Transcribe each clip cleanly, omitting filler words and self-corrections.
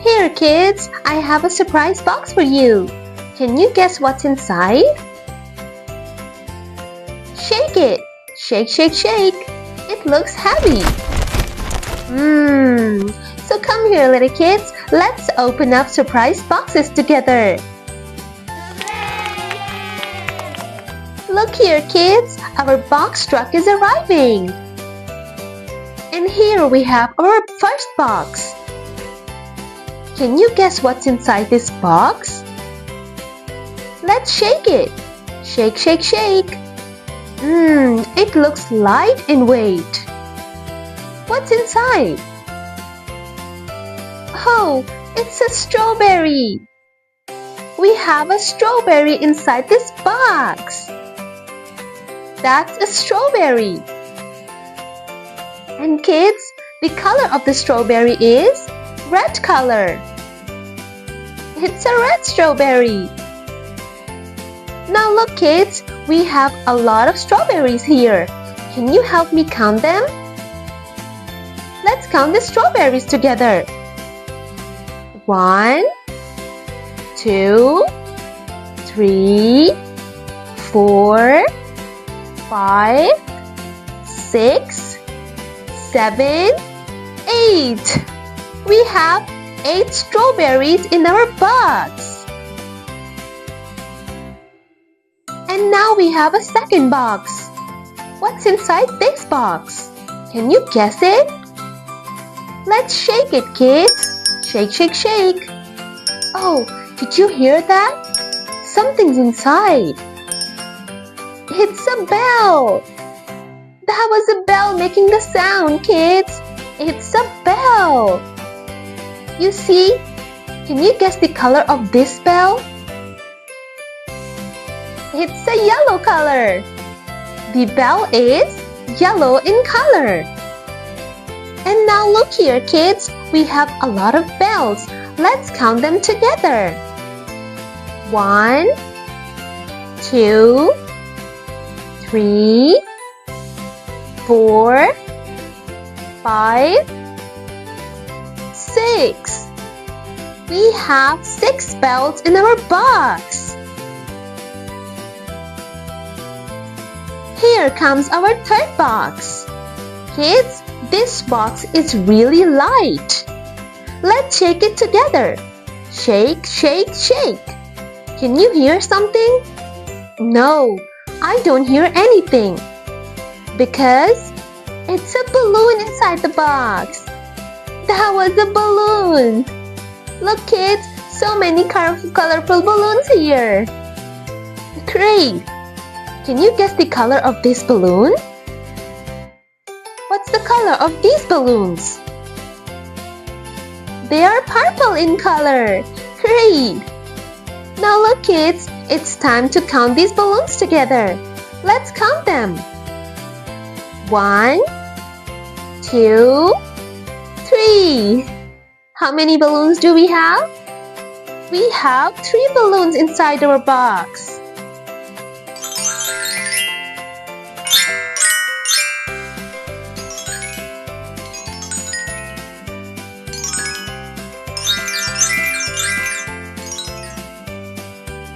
Here, kids, I have a surprise box for you. Can you guess what's inside? Shake it. Shake, shake, shake. It looks heavy. So come here, little kids. Let's open up surprise boxes together. Look here, kids. Our box truck is arriving. And here we have our first box. Can you guess what's inside this box? Let's shake it. Shake, shake, shake. It looks light in weight. What's inside? Oh, it's a strawberry. We have a strawberry inside this box. That's a strawberry. And kids, the color of the strawberry is red color. It's a red strawberry. Now look, kids, we have a lot of strawberries here. Can you help me count them? Let's count the strawberries together. 1, 2, 3, 4, 5, 6, 7, 8. We have 8 strawberries in our box. And now we have a second box. What's inside this box? Can you guess it? Let's shake it, kids. Shake, shake, shake. Oh, did you hear that? Something's inside. It's a bell. That was a bell making the sound, kids. It's a bell. You see? Can you guess the color of this bell? It's a yellow color. The bell is yellow in color. And now look here, kids. We have a lot of bells. Let's count them together. 1, 2, 3, 4, 5, 6. We have 6 bells in our box. Here comes our third box. Kids, this box is really light. Let's shake it together. Shake, shake, shake. Can you hear something? No, I don't hear anything. Because it's a balloon inside the box. That was a balloon. Look, kids, so many colorful balloons here. Great. Can you guess the color of this balloon? What's the color of these balloons? They are purple in color. Great! Now look, kids, it's time to count these balloons together. Let's count them. 1, 2, 3. How many balloons do we have? We have 3 balloons inside our box.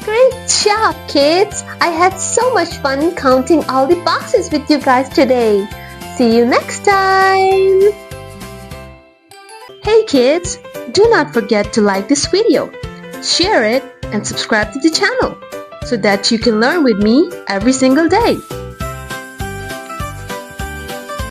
Great job, kids! I had so much fun counting all the boxes with you guys today. See you next time! Hey kids! Do not forget to like this video, share it, and subscribe to the channel so that you can learn with me every single day.